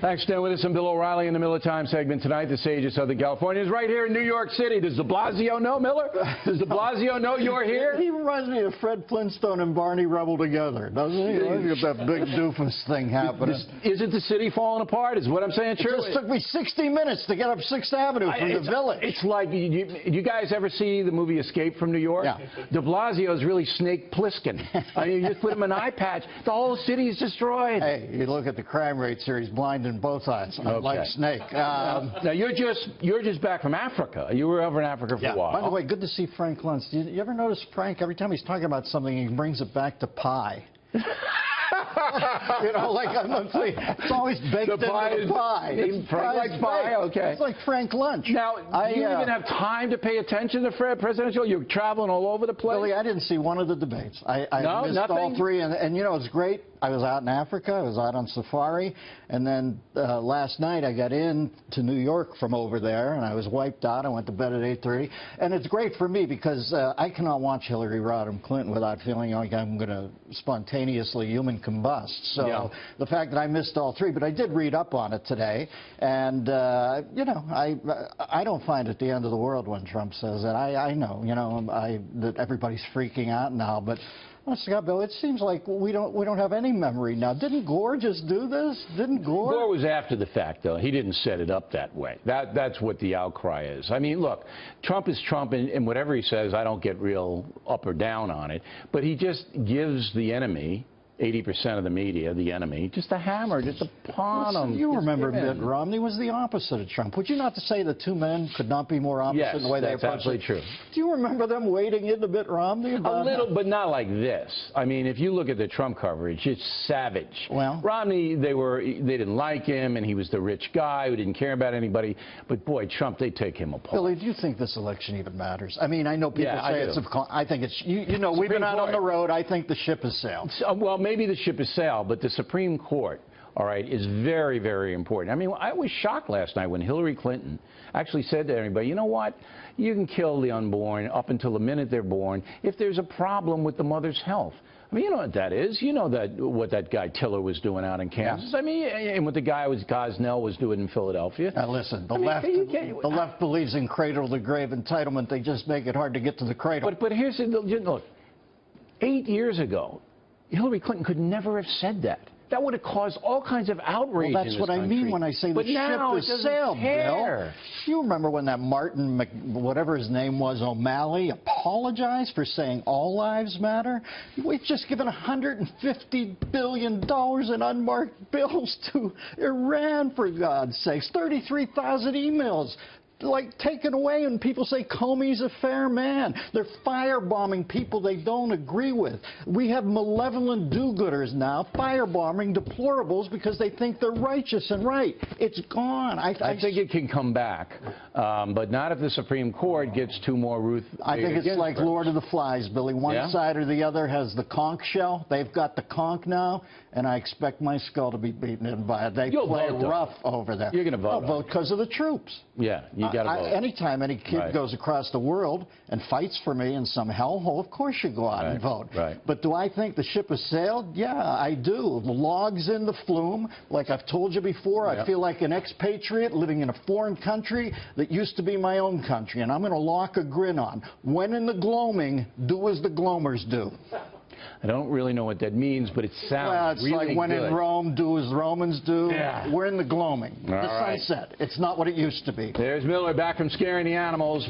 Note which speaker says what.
Speaker 1: Thanks for staying with us. I'm Bill O'Reilly in the Miller Time segment tonight. The Sage of Southern California is right here in New York City. Does de Blasio know, Miller? Does de Blasio know you're here?
Speaker 2: He reminds me of Fred Flintstone and Barney Rubble together, doesn't he? Look at that big doofus thing happening.
Speaker 1: Isn't the city falling apart, is what I'm saying true?
Speaker 2: It just took me 60 minutes to get up 6th Avenue from the Village.
Speaker 1: It's like, you guys ever see the movie Escape from New York?
Speaker 2: Yeah.
Speaker 1: De Blasio is really Snake Plissken. I mean, you just put him in an eye patch, the whole city is destroyed.
Speaker 2: Hey, you look at the crime rates here, he's blind in both eyes.
Speaker 1: Okay.
Speaker 2: Like Snake.
Speaker 1: Now, you're just back from Africa. You were over in Africa for a while.
Speaker 2: By the way, good to see Frank Luntz. You ever notice Frank, every time he's talking about something, he brings it back to pie. You know, like it's always baked into the pie.
Speaker 1: Frank likes pie, okay.
Speaker 2: It's like Frank Luntz.
Speaker 1: Now, do you even have time to pay attention to Fred presidential? You're traveling all over the place?
Speaker 2: Billy, I didn't see one of the debates. I missed
Speaker 1: nothing?
Speaker 2: all three, and you know, it's great. I was out in Africa. I was out on safari, and then last night I got in to New York from over there, and I was wiped out. I went to bed at 8:30, and it's great for me because I cannot watch Hillary Rodham Clinton without feeling like I'm going to spontaneously human combust. So the fact that I missed all three, but I did read up on it today, and you know, I don't find it the end of the world when Trump says that. I know, you know, that everybody's freaking out now, but. Honestly, Bill, it seems like we don't have any memory now. Didn't Gore just do this? Didn't Gore?
Speaker 1: Gore was after the fact, though. He didn't set it up that way. That's what the outcry is. I mean, look, Trump is Trump, and whatever he says, I don't get real up or down on it. But he just gives the enemy, 80% of the media, the enemy, just a hammer, just a pawn him.
Speaker 2: You remember Mitt Romney was the opposite of Trump. Would you not to say the two men could not be more opposite in the way they approach it?
Speaker 1: Yes, that's absolutely true.
Speaker 2: Do you remember them wading into Mitt Romney?
Speaker 1: A little, but not like this. I mean, if you look at the Trump coverage, it's savage.
Speaker 2: Well,
Speaker 1: Romney, they didn't like him, and he was the rich guy who didn't care about anybody. But boy, Trump, they take him apart.
Speaker 2: Billy, do you think this election even matters? I mean, I know people say it's. I think it's. You know, we've been out on the road. I think the ship has sailed.
Speaker 1: Well, maybe the ship has sailed. But the Supreme Court, all right, is very, very important. I mean, I was shocked last night when Hillary Clinton actually said to everybody, you know what, you can kill the unborn up until the minute they're born if there's a problem with the mother's health. I mean, you know what that is. You know what that guy Tiller was doing out in Kansas. I mean, and what the guy Gosnell was doing in Philadelphia.
Speaker 2: Now listen, the left believes in cradle-to-grave entitlement. They just make it hard to get to the cradle.
Speaker 1: But here's the look. 8 years ago, Hillary Clinton could never have said that. That would have caused all kinds of outrage.
Speaker 2: Well, that's what I mean when I say the ship has sailed, Bill. You remember when that Martin, whatever his name was, O'Malley, apologized for saying all lives matter? We've just given $150 billion in unmarked bills to Iran, for God's sakes. 33,000 emails. Like taken away, and people say Comey's a fair man. They're firebombing people they don't agree with. We have malevolent do-gooders now firebombing deplorables because they think they're righteous and right. It's gone. I
Speaker 1: think it can come back, but not if the Supreme Court gets two more Ruth.
Speaker 2: I think it's like Lord of the Flies, Billy. One side or the other has the conch shell. They've got the conch now, and I expect my skull to be beaten in by it. They play rough over there.
Speaker 1: You're going to vote.
Speaker 2: I'll vote because of the troops.
Speaker 1: Yeah, you got to vote.
Speaker 2: Anytime any kid goes across the world and fights for me in some hellhole, of course you go out and vote. But do I think the ship has sailed? Yeah, I do. The logs in the flume. Like I've told you before, I feel like an expatriate living in a foreign country that used to be my own country, and I'm going to lock a grin on. When in the gloaming, do as the gloamers do.
Speaker 1: I don't really know what that means, but it sounds really good.
Speaker 2: It's like when in Rome, do as Romans do. Yeah. We're in the gloaming. The sunset. It's not what it used to be.
Speaker 1: There's Miller back from scaring the animals.